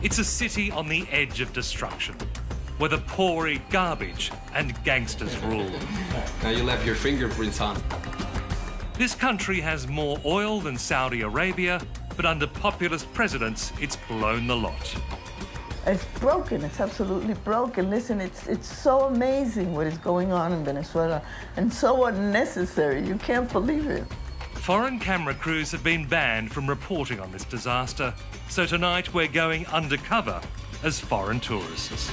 It's a city on the edge of destruction, where the poor eat garbage and gangsters rule. Now you left your fingerprints on. This country has more oil than Saudi Arabia, but under populist presidents, it's blown the lot. It's broken, it's absolutely broken. Listen, it's so amazing what is going on in Venezuela and so unnecessary, you can't believe it. Foreign camera crews have been banned from reporting on this disaster, so tonight we're going undercover as foreign tourists.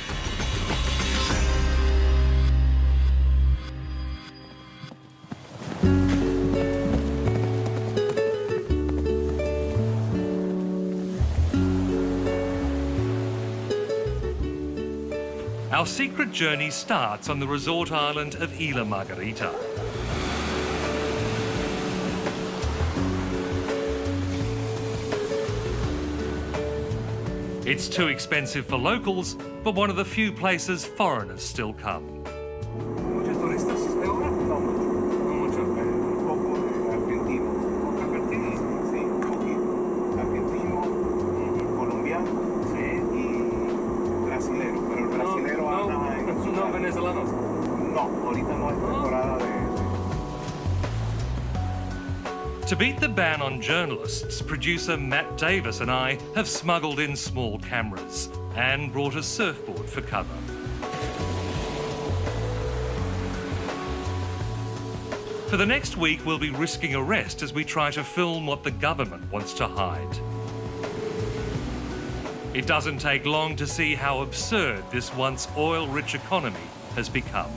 Our secret journey starts on the resort island of Isla Margarita. It's too expensive for locals, but one of the few places foreigners still come. Muchos turistas de ahora? No, no muchos, un poco de argentinos. Argentinos, sí, un poquito. Argentino, colombiano, sí, y brasilero. Pero el brasilero anda en... No venezolanos? No, ahorita no es temporada de... To beat the ban on journalists, producer Matt Davis and I have smuggled in small cameras and brought a surfboard for cover. For the next week, we'll be risking arrest as we try to film what the government wants to hide. It doesn't take long to see how absurd this once oil-rich economy has become.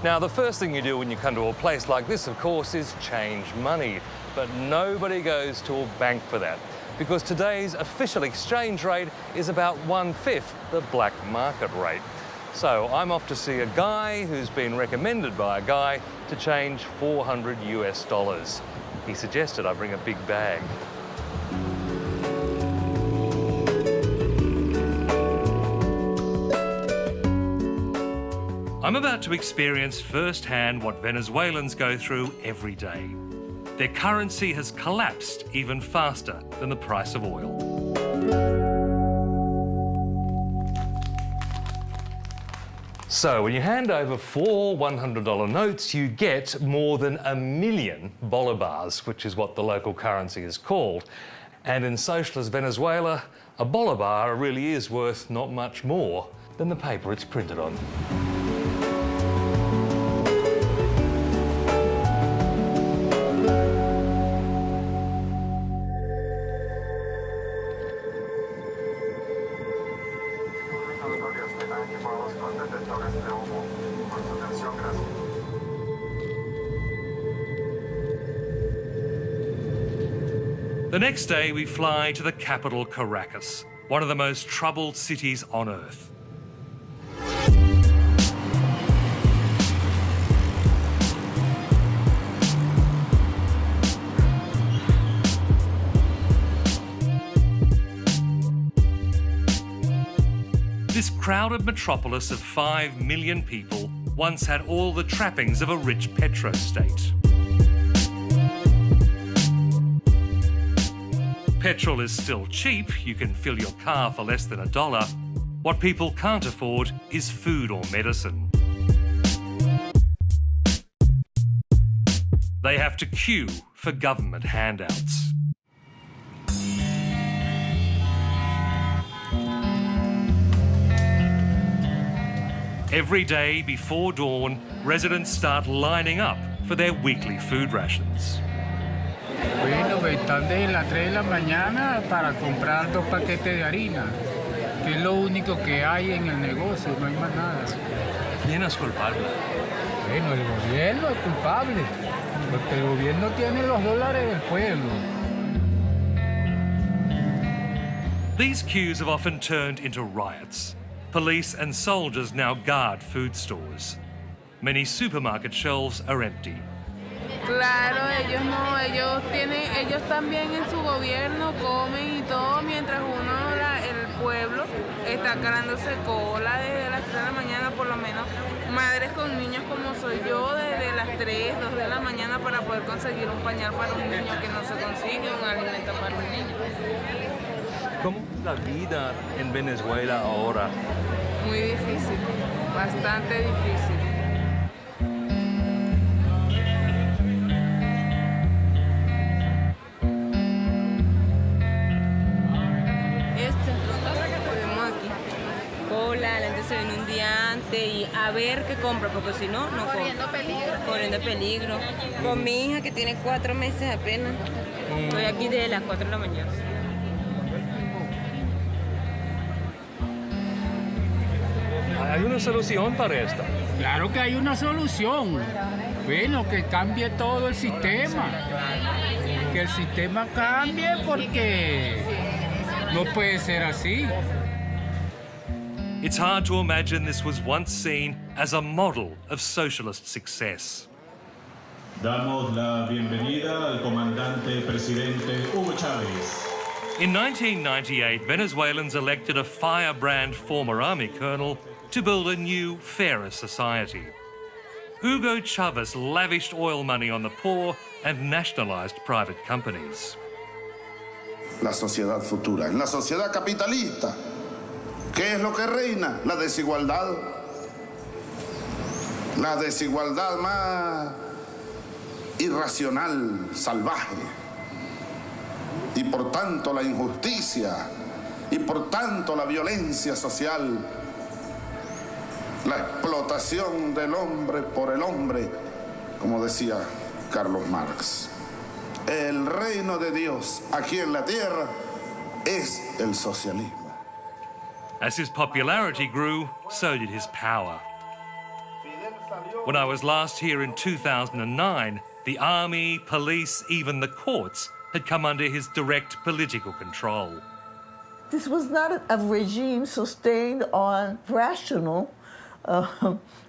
Now, the first thing you do when you come to a place like this, of course, is change money. But nobody goes to a bank for that, because today's official exchange rate is about 1/5 the black market rate. So I'm off to see a guy who's been recommended by a guy to change $400 US. He suggested I bring a big bag. I'm about to experience firsthand what Venezuelans go through every day. Their currency has collapsed even faster than the price of oil. So when you hand over 4 $100 notes, you get more than 1 million bolivars, which is what the local currency is called. And in socialist Venezuela, a bolivar really is worth not much more than the paper it's printed on. The next day, we fly to the capital, Caracas, one of the most troubled cities on Earth. This crowded metropolis of 5 million people once had all the trappings of a rich petro-state. Petrol is still cheap, you can fill your car for less than $1. What people can't afford is food or medicine. They have to queue for government handouts. Every day before dawn, residents start lining up for their weekly food rations. Bueno, están desde las 3 de la mañana para comprar 2 paquetes de harina, que es lo único que hay en el negocio, no hay más nada. ¿Quién es culpable? Bueno, el gobierno es culpable, porque el gobierno tiene los dólares del pueblo. These queues have often turned into riots. Police and soldiers now guard food stores. Many supermarket shelves are empty. Claro, ellos no, ellos también en su gobierno comen y todo, mientras uno, el pueblo, está ganándose cola desde las 3 de la mañana, por lo menos madres con niños como soy yo, desde las 3, 2 de la mañana para poder conseguir un pañal para un niño que no se consigue, un alimento para un niño. ¿Cómo es la vida en Venezuela ahora? Muy difícil, bastante difícil. La gente se viene un día antes y a ver qué compra, porque si no, no compra. Corriendo peligro. Corriendo peligro. Con mi hija que tiene 4 meses apenas. Estoy aquí desde las 4 de la mañana. ¿Hay una solución para esto? Claro que hay una solución. Bueno, que cambie todo el sistema. Que el sistema cambie porque no puede ser así. It's hard to imagine this was once seen as a model of socialist success. Damos la bienvenida al comandante presidente Hugo Chávez. In 1998, Venezuelans elected a firebrand former army colonel to build a new, fairer society. Hugo Chavez lavished oil money on the poor and nationalized private companies. La sociedad futura, en la sociedad capitalista. ¿Qué es lo que reina? La desigualdad. La desigualdad más irracional, salvaje. Y por tanto la injusticia. Y por tanto la violencia social. La explotación del hombre por el hombre, como decía Carlos Marx. El reino de Dios aquí en la tierra es el socialismo. As his popularity grew, so did his power. When I was last here in 2009, the army, police, even the courts had come under his direct political control. This was not a regime sustained on rational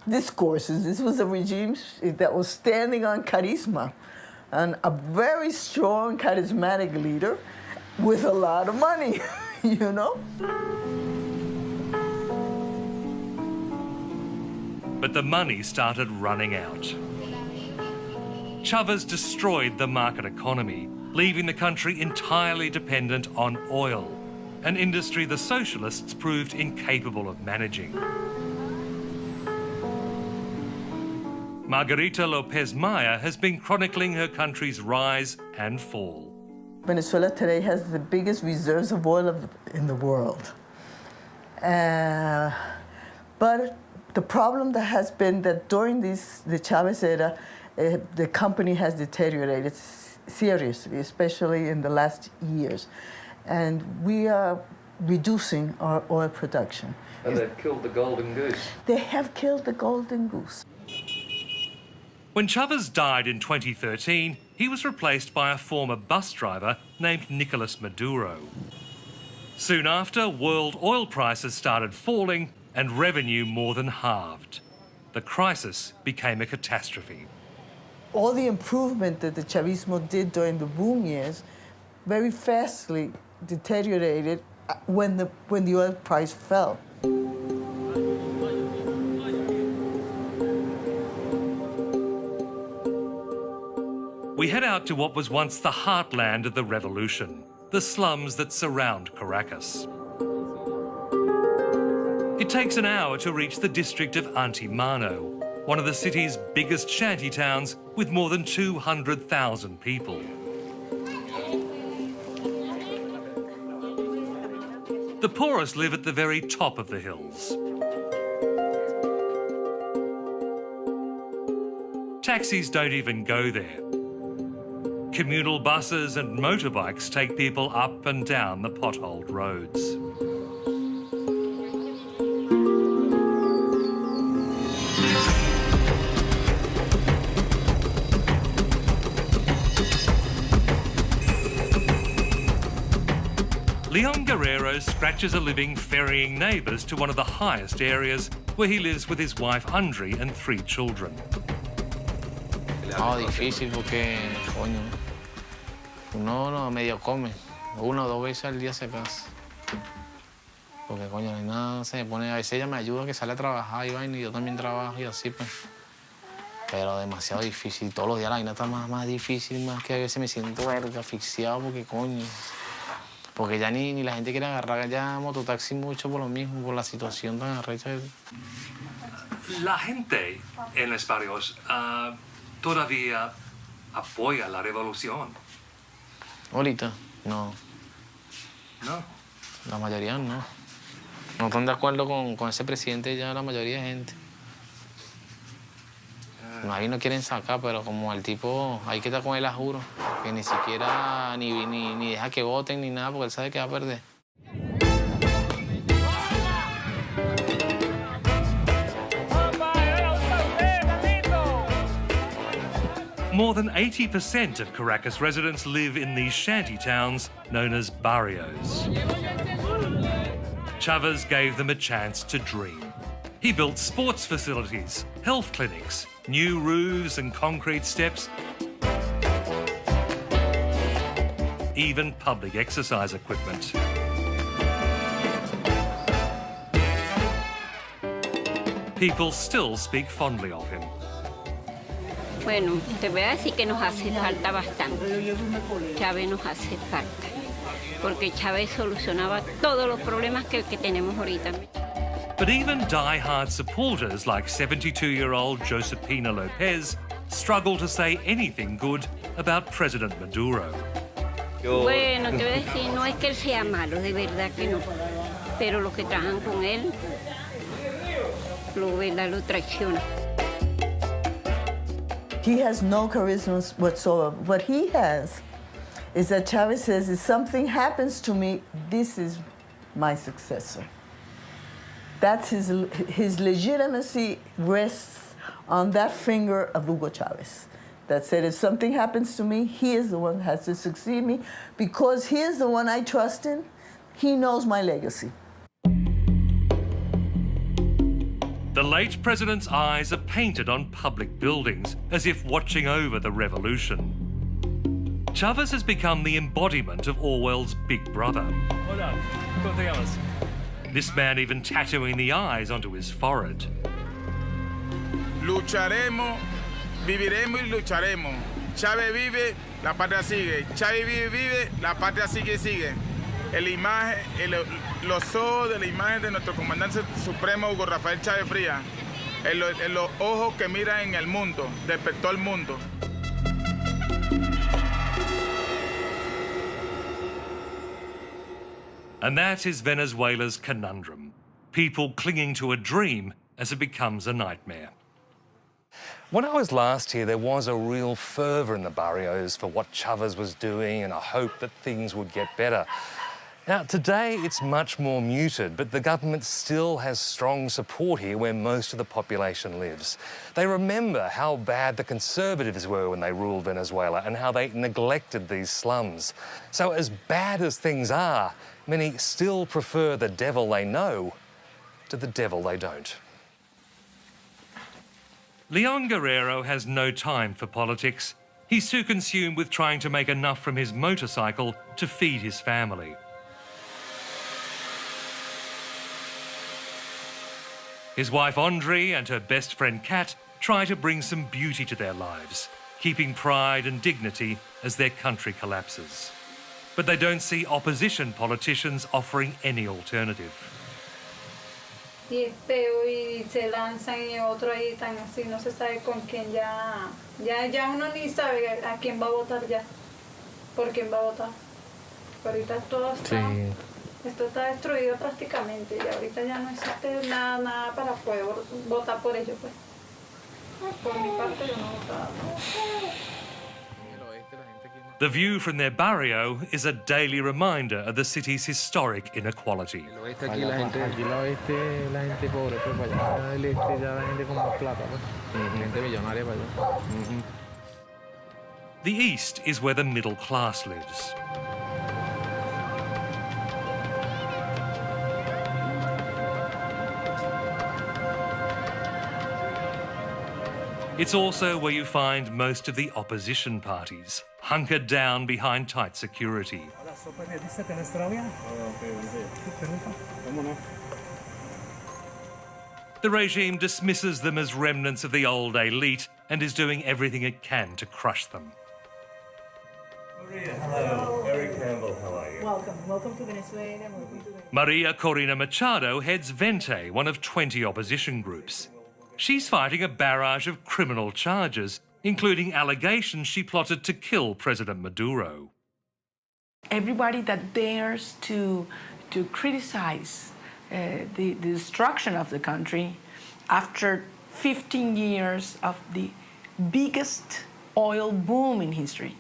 discourses. This was a regime that was standing on charisma, and a very strong, charismatic leader with a lot of money, you know? But the money started running out. Chavez destroyed the market economy, leaving the country entirely dependent on oil, an industry the socialists proved incapable of managing. Margarita Lopez Maya has been chronicling her country's rise and fall. Venezuela today has the biggest reserves of oil in the world. But the problem that has been that during the Chavez era, the company has deteriorated seriously, especially in the last years. And we are reducing our oil production. And they've killed the golden goose. They have killed the golden goose. When Chavez died in 2013, he was replaced by a former bus driver named Nicolas Maduro. Soon after, world oil prices started falling and revenue more than halved. The crisis became a catastrophe. All the improvement that the Chavismo did during the boom years very fastly deteriorated when the oil price fell. We head out to what was once the heartland of the revolution, the slums that surround Caracas. It takes an hour to reach the district of Antimano, one of the city's biggest shanty towns with more than 200,000 people. The poorest live at the very top of the hills. Taxis don't even go there. Communal buses and motorbikes take people up and down the potholed roads. Leon Guerrero scratches a living ferrying neighbours to one of the highest areas, where he lives with his wife Andre and 3 children. No, difícil porque, coño, uno no medio come. 1 o 2 veces al día se cansa. Porque, coño, no hay nada, se me pone... A veces ella me ayuda, que sale a trabajar y vaina, y yo también trabajo y así, pues. Pero demasiado difícil. Todos los días la vaina está más difícil, más que a veces me siento asfixiado porque coño. Porque ya ni la gente quiere agarrar ya mototaxi mucho por lo mismo, por la situación tan arrecha. La gente en los barrios todavía apoya la revolución. Ahorita, no. ¿No? La mayoría no. No están de acuerdo con ese presidente ya la mayoría de gente. Ahí no quieren sacar, pero como el tipo, hay que estar con él a juro, que ni siquiera ni deja que voten ni nada, porque él sabe que va a perder. More than 80% of Caracas residents live in these shanty towns known as barrios. Chavez gave them a chance to dream. He built sports facilities, health clinics, new roofs and concrete steps, even public exercise equipment. People still speak fondly of him. Bueno, te voy a decir que nos hace falta bastante. Chávez nos hace falta. Porque Chávez solucionaba todos los problemas que tenemos ahorita. But even die-hard supporters like 72-year-old Josepina Lopez struggle to say anything good about President Maduro. Bueno, te voy a decir, no es que él sea malo, de verdad que no. Pero los que trabajan con él, lo traicionan. He has no charisma whatsoever. What he has is that Chavez says, if something happens to me, this is my successor. That's his legitimacy rests on that finger of Hugo Chavez. That said, if something happens to me, he is the one who has to succeed me because he is the one I trust in. He knows my legacy. The late president's eyes are painted on public buildings as if watching over the revolution. Chavez has become the embodiment of Orwell's Big Brother. This man even tattooing the eyes onto his forehead. Lucharemos, viviremos y lucharemos. Chávez vive, la patria sigue. Chávez vive, la patria sigue. Los ojos de la imagen de nuestro comandante supremo Hugo Rafael Chávez Frías. Los ojos que miran en el mundo, despertó el mundo. And that is Venezuela's conundrum. People clinging to a dream as it becomes a nightmare. When I was last here, there was a real fervour in the barrios for what Chavez was doing and a hope that things would get better. Now, today it's much more muted, but the government still has strong support here where most of the population lives. They remember how bad the Conservatives were when they ruled Venezuela and how they neglected these slums. So as bad as things are, many still prefer the devil they know to the devil they don't. Leon Guerrero has no time for politics. He's too consumed with trying to make enough from his motorcycle to feed his family. His wife Andre and her best friend Kat try to bring some beauty to their lives, keeping pride and dignity as their country collapses. But they don't see opposition politicians offering any alternative. Y es feo y se lanzan y otro ahí tan así, no se sabe con quién ya uno ni sabe a quién va a votar ya, por quién va a votar. Ahorita todo está... Sí. Esto está destruido prácticamente y ahorita ya no existe nada para poder votar por ello, pues. Por mi parte yo no votaba. The view from their barrio is a daily reminder of the city's historic inequality. Aquí la gente pobre, pues para allá del este ya la gente con más plata, pues. Gente millonaria para allá. The east is where the middle class lives. It's also where you find most of the opposition parties, hunkered down behind tight security. The regime dismisses them as remnants of the old elite and is doing everything it can to crush them. Maria, hello. Eric Campbell, how are you? Welcome to Venezuela. Maria Corina Machado heads Vente, one of 20 opposition groups. She's fighting a barrage of criminal charges, including allegations she plotted to kill President Maduro. Everybody that dares to criticize the destruction of the country after 15 years of the biggest oil boom in history,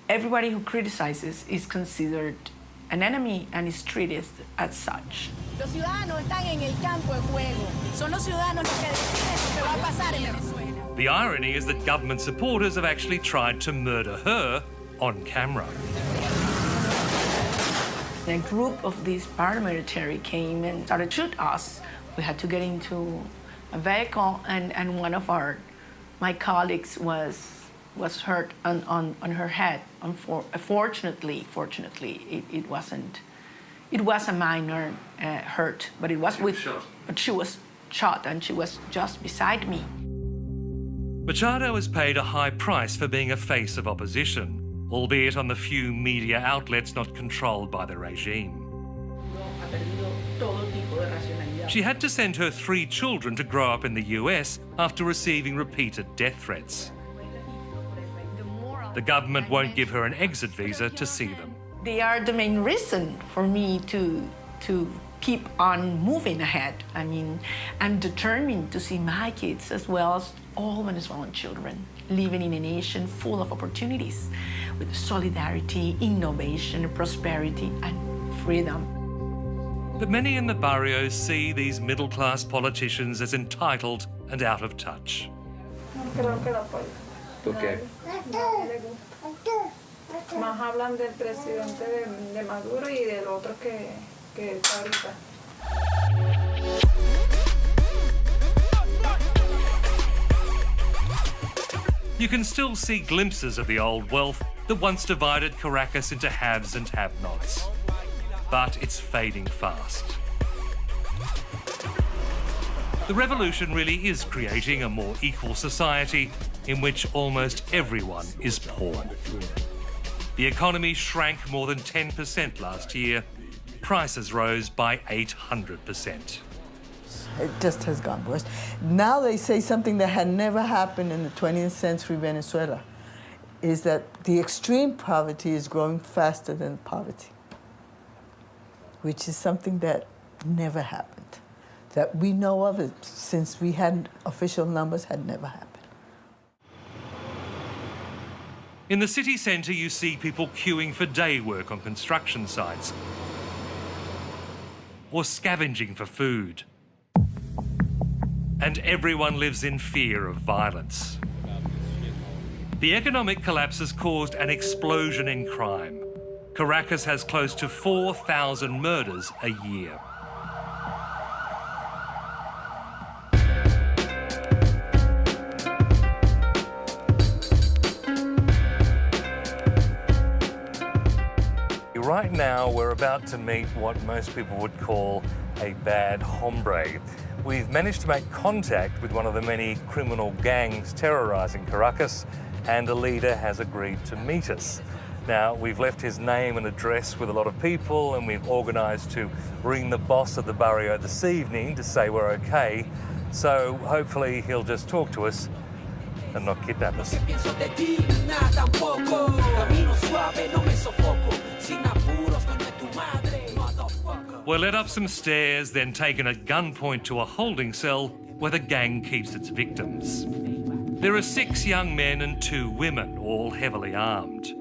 everybody who criticizes is considered an enemy and is treated as such. Los ciudadanos están en el campo de juego. Son los ciudadanos los que deciden lo que va a pasar en Venezuela. The irony is that government supporters have actually tried to murder her on camera. A group of these paramilitary came and started to shoot us. We had to get into a vehicle, and one of my colleagues was hurt on her head. Fortunately, it wasn't. It was a minor hurt, but it was but she was shot, and she was just beside me. Machado has paid a high price for being a face of opposition, albeit on the few media outlets not controlled by the regime. She had to send her 3 children to grow up in the US after receiving repeated death threats. The government won't give her an exit visa to see them. They are the main reason for me to keep on moving ahead. I mean, I'm determined to see my kids as well as all Venezuelan children living in a nation full of opportunities with solidarity, innovation, prosperity, and freedom. But many in the barrios see these middle-class politicians as entitled and out of touch. ¿Por qué? Más hablan del presidente de Maduro y del otro que está ahorita. You can still see glimpses of the old wealth that once divided Caracas into haves and have-nots. But it's fading fast. The revolution really is creating a more equal society in which almost everyone is poor. The economy shrank more than 10% last year. Prices rose by 800%. It just has gone worse. Now they say something that had never happened in the 20th century Venezuela, is that the extreme poverty is growing faster than poverty, which is something that never happened, that we know of it since we had official numbers had never happened. In the city centre, you see people queuing for day work on construction sites or scavenging for food. And everyone lives in fear of violence. The economic collapse has caused an explosion in crime. Caracas has close to 4,000 murders a year. Right now, we're about to meet what most people would call a bad hombre. We've managed to make contact with one of the many criminal gangs terrorising Caracas, and a leader has agreed to meet us. Now, we've left his name and address with a lot of people, and we've organised to ring the boss of the barrio this evening to say we're okay. So hopefully he'll just talk to us and not kidnap us. We're led up some stairs, then taken at gunpoint to a holding cell where the gang keeps its victims. There are 6 young men and 2 women, all heavily armed.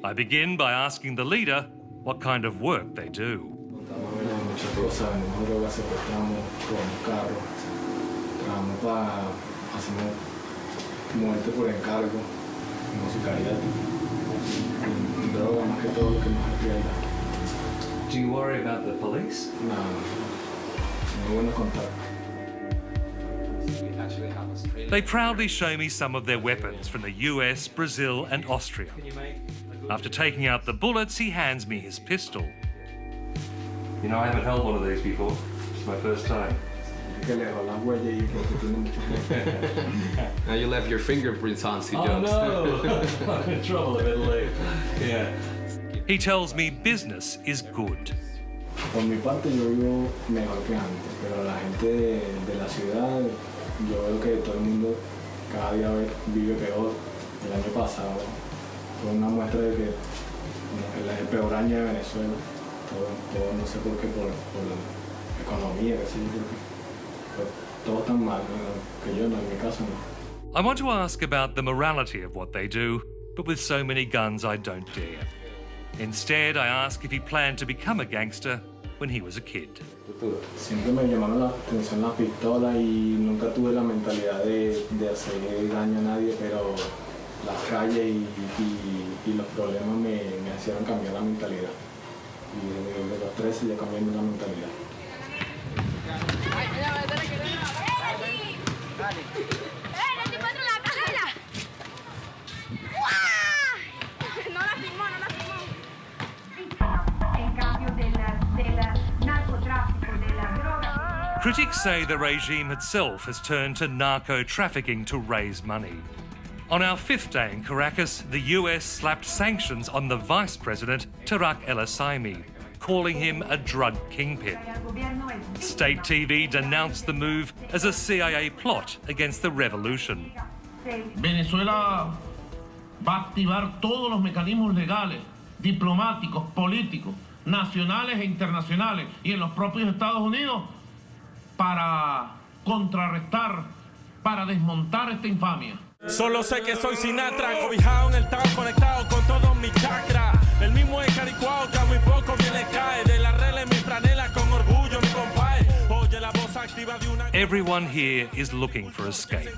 I begin by asking the leader what kind of work they do. Do you worry about the police? No. They proudly show me some of their weapons from the US, Brazil and Austria. After taking out the bullets, he hands me his pistol. You know, I haven't held one of these before. It's my first time. Now you left your fingerprints on, see jokes. Oh no, I'm in trouble a bit late. Yeah. He tells me business is good. Por mi parte yo vivo mejor que antes, pero la gente de la ciudad, yo veo que todo el mundo cada día vive peor. El año pasado fue una muestra de que el peor año de Venezuela. Todo no sé por qué, por la economía, que sí, porque todo tan mal, que yo no, en mi caso no. I want to ask about the morality of what they do, but with so many guns I don't dare. Instead, I ask if he planned to become a gangster when he was a kid. Siempre me llamaron la atención las pistolas y nunca tuve la mentalidad de hacer daño a nadie, pero las calles y los problemas me hicieron cambiar la mentalidad. Y desde los 13 ya cambié la mentalidad. Critics say the regime itself has turned to narco-trafficking to raise money. On our 5th day in Caracas, the US slapped sanctions on the Vice President, Tareq el-Aissami, calling him a drug kingpin. State TV denounced the move as a CIA plot against the revolution. Venezuela va a activar todos los mecanismos legales, diplomáticos, políticos, nacionales e internacionales y en los propios Estados Unidos para contrarrestar, para desmontar esta infamia. Solo sé que soy Sinatra, cobijado en el town, conectado con todos mis chakras. El mismo es caricuao que a muy poco bien le cae. De la regla en mi franela con orgullo, mi compadre. Oye la voz activa de una... Everyone here is looking for escape.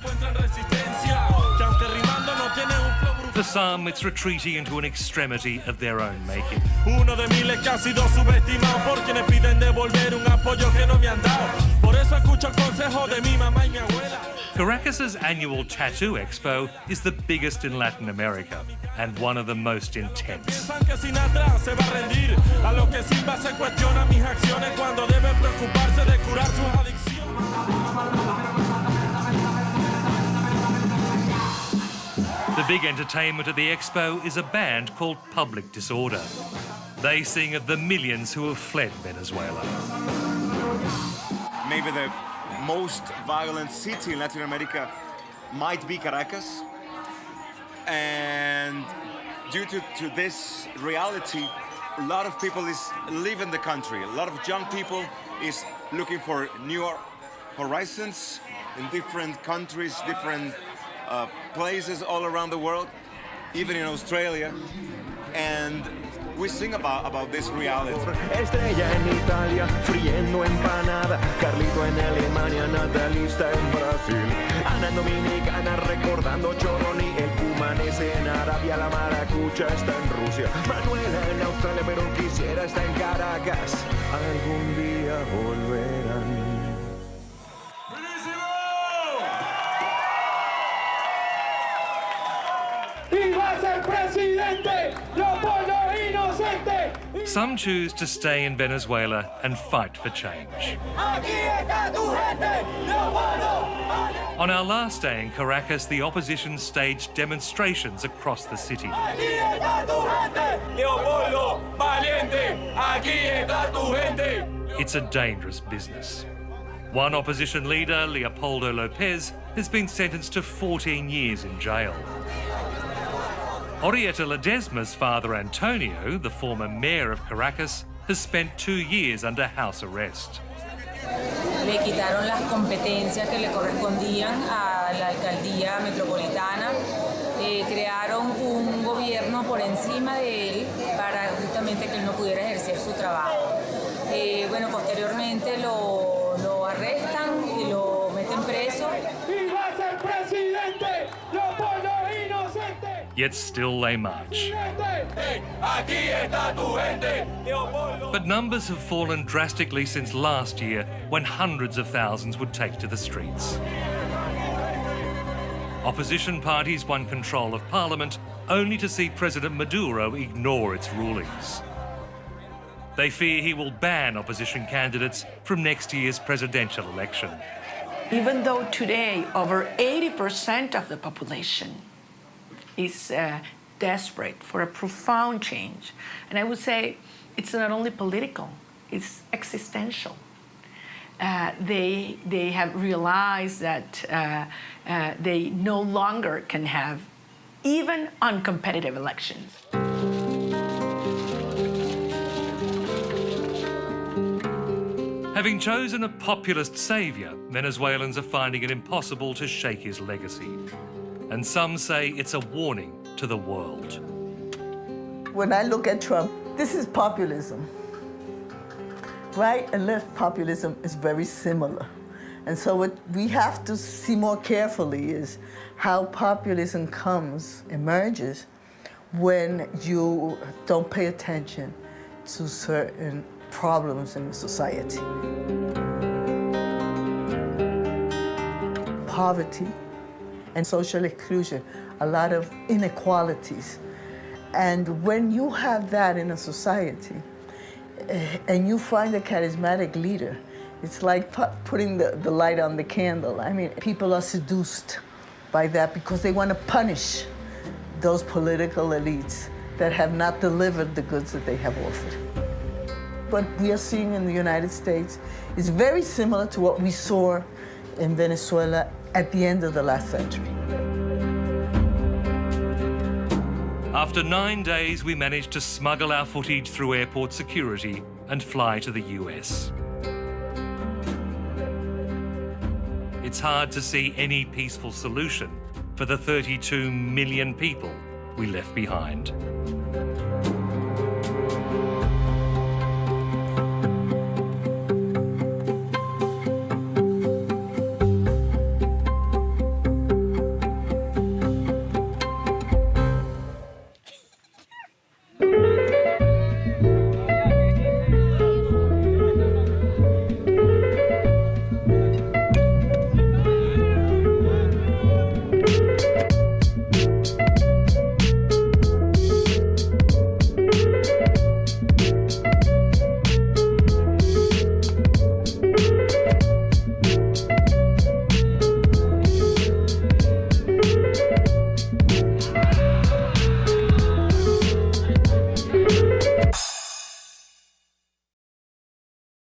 For some, it's retreating into an extremity of their own making. Uno de miles que ha sido subestimado por quienes piden devolver un apoyo que no me han dado. Por eso escucho el consejo de mi mamá y mi abuela. Caracas's annual Tattoo Expo is the biggest in Latin America and one of the most intense. Piensan que Sinatra se va a rendir. A lo que Silva se cuestiona mis acciones cuando debe preocuparse de curar sus adicciones. The big entertainment at the expo is a band called Public Disorder. They sing of the millions who have fled Venezuela. Maybe the most violent city in Latin America might be Caracas. And due to this reality, a lot of people live in the country. A lot of young people is looking for new horizons in different countries, different places all around the world, even in Australia. And we sing about this reality. Estrella en Italia, friendo empanada. Carlito en Alemania, Natalista en Brasil. Ana en Dominicana, recordando Choroni. El Cumanese en Arabia, la Maracucha está en Rusia. Manuela en Australia, pero quisiera estar en Caracas. Algún día volverán. Some choose to stay in Venezuela and fight for change. On our last day in Caracas, the opposition staged demonstrations across the city. It's a dangerous business. One opposition leader, Leopoldo Lopez, has been sentenced to 14 years in jail. Orieta Ledesma's father, Antonio, the former mayor of Caracas, has spent 2 years under house arrest. Le quitaron las competencias que le correspondían a la alcaldía metropolitana. Crearon un gobierno por encima de él para justamente que él no pudiera ejercer su trabajo. Bueno, posteriormente lo arrestan y lo meten preso. ¡Y va a ser presidente! ¡Leopoldo inocente! Yet still they march. But numbers have fallen drastically since last year, when hundreds of thousands would take to the streets. Opposition parties won control of parliament, only to see President Maduro ignore its rulings. They fear he will ban opposition candidates from next year's presidential election. Even though today over 80% of the population is desperate for a profound change, and I would say it's not only political, it's existential. They have realized that they no longer can have even uncompetitive elections. Having chosen a populist savior, Venezuelans are finding it impossible to shake his legacy. And some say it's a warning to the world. When I look at Trump, this is populism. Right and left populism is very similar. And so what we have to see more carefully is how populism emerges when you don't pay attention to certain problems in the society. Poverty and social exclusion, a lot of inequalities. And when you have that in a society, and you find a charismatic leader, it's like putting the light on the candle. I mean, people are seduced by that because they want to punish those political elites that have not delivered the goods that they have offered. What we are seeing in the United States is very similar to what we saw in Venezuela at the end of the last century. After 9 days, we managed to smuggle our footage through airport security and fly to the US. It's hard to see any peaceful solution for the 32 million people we left behind.